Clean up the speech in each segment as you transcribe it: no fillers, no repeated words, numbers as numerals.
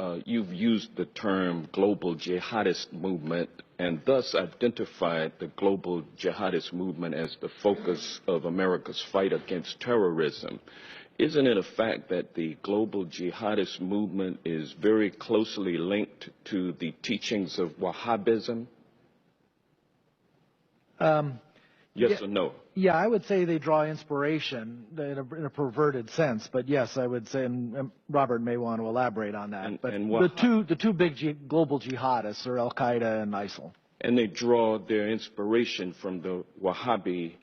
You've used the term global jihadist movement and thus identified the global jihadist movement as the focus of America's fight against terrorism. Isn't it a fact that the global jihadist movement is very closely linked to the teachings of Wahhabism? Yes or no? Yeah, I would say they draw inspiration in a perverted sense, but yes, I would say, and Robert may want to elaborate on that. But the two big global jihadists are Al Qaeda and ISIL. And they draw their inspiration from the Wahhabi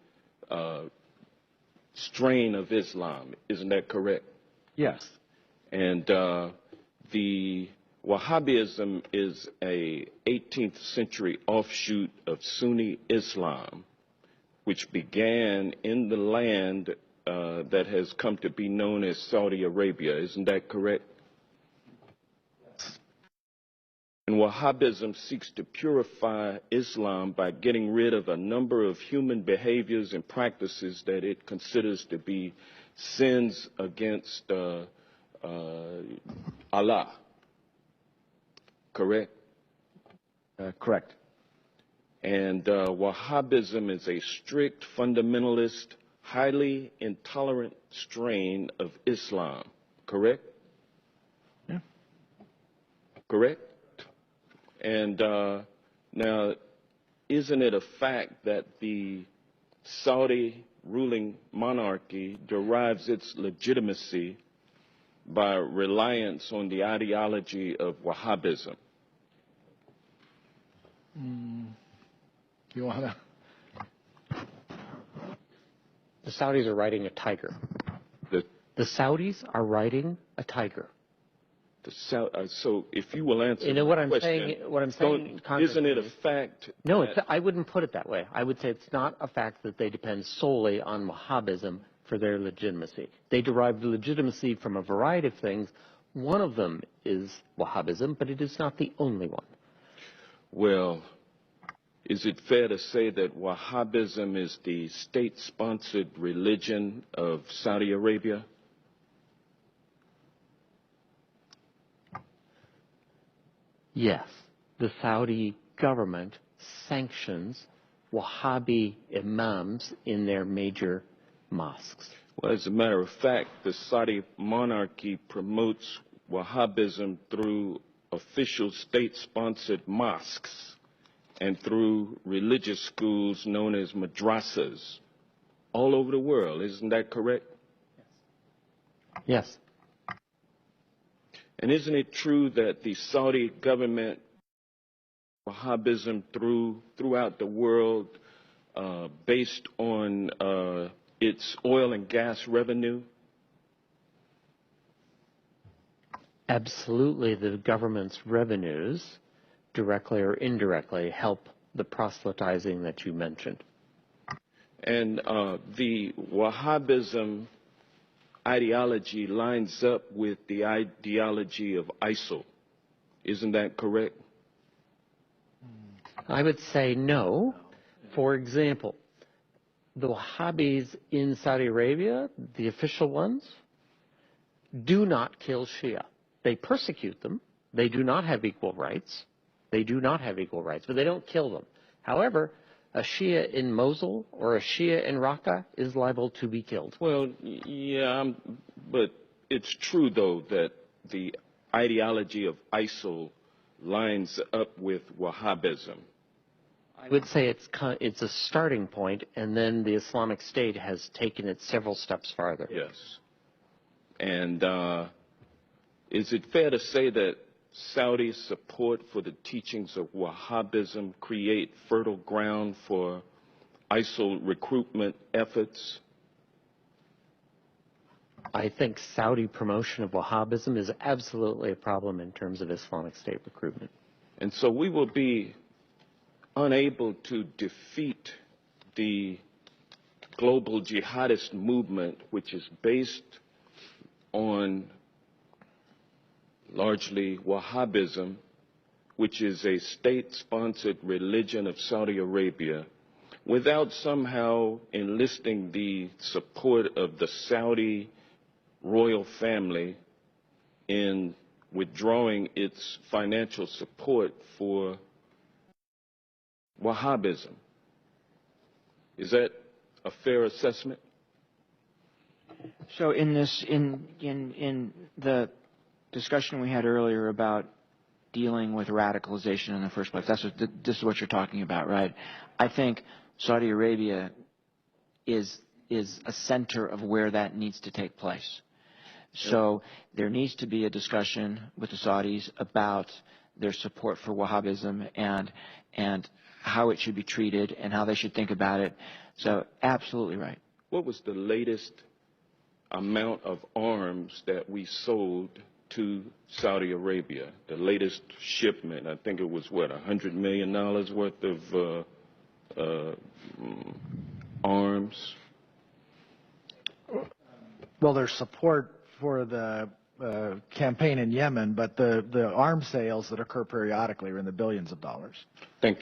strain of Islam, isn't that correct? Yes. And the Wahhabism is a 18th century offshoot of Sunni Islam, which began in the land that has come to be known as Saudi Arabia. Isn't that correct? Yes. And Wahhabism seeks to purify Islam by getting rid of a number of human behaviors and practices that it considers to be sins against Allah. Correct? Correct. And Wahhabism is a strict, fundamentalist, highly intolerant strain of Islam. Correct? Yeah. Correct? And now, isn't it a fact that the Saudi ruling monarchy derives its legitimacy by reliance on the ideology of Wahhabism? You want to? The Saudis are riding a tiger. The Saudis are riding a tiger. So if you will answer what the I'm question, saying, isn't it a fact? No, I wouldn't put it that way. I would say it's not a fact that they depend solely on Wahhabism for their legitimacy. They derive legitimacy from a variety of things. One of them is Wahhabism, but it is not the only one. Well, is it fair to say that Wahhabism is the state-sponsored religion of Saudi Arabia? Yes, the Saudi government sanctions Wahhabi imams in their major mosques. Well, as a matter of fact, the Saudi monarchy promotes Wahhabism through official state-sponsored mosques and through religious schools known as madrasas all over the world. Isn't that correct? Yes. And isn't it true that the Saudi government, Wahhabism throughout the world, based on its oil and gas revenue? Absolutely, the government's revenues, directly or indirectly, help the proselytizing that you mentioned. And the Wahhabism ideology lines up with the ideology of ISIL. Isn't that correct? I would say no. For example, the Wahhabis in Saudi Arabia, the official ones, do not kill Shia. They persecute them. They do not have equal rights. They do not have equal rights, but they don't kill them. However, a Shia in Mosul or a Shia in Raqqa is liable to be killed. Well, yeah, but it's true, though, that the ideology of ISIL lines up with Wahhabism. I would say it's a starting point, and then the Islamic State has taken it several steps farther. Yes. And is it fair to say that Saudi support for the teachings of Wahhabism create fertile ground for ISIL recruitment efforts? I think Saudi promotion of Wahhabism is absolutely a problem in terms of Islamic State recruitment. And so we will be unable to defeat the global jihadist movement, which is based on largely Wahhabism, which is a state-sponsored religion of Saudi Arabia, without somehow enlisting the support of the Saudi royal family in withdrawing its financial support for Wahhabism. Is that a fair assessment? So in the discussion we had earlier about dealing with radicalization in the first place, this is what you're talking about, right? I think Saudi Arabia is a center of where that needs to take place. So there needs to be a discussion with the Saudis about their support for Wahhabism and how it should be treated and how they should think about it. So absolutely right. What was the latest amount of arms that we sold to Saudi Arabia? The latest shipment, I think it was, what, $100 million worth of arms? Well, there's support for the campaign in Yemen, but the arms sales that occur periodically are in the billions of dollars. Thank you.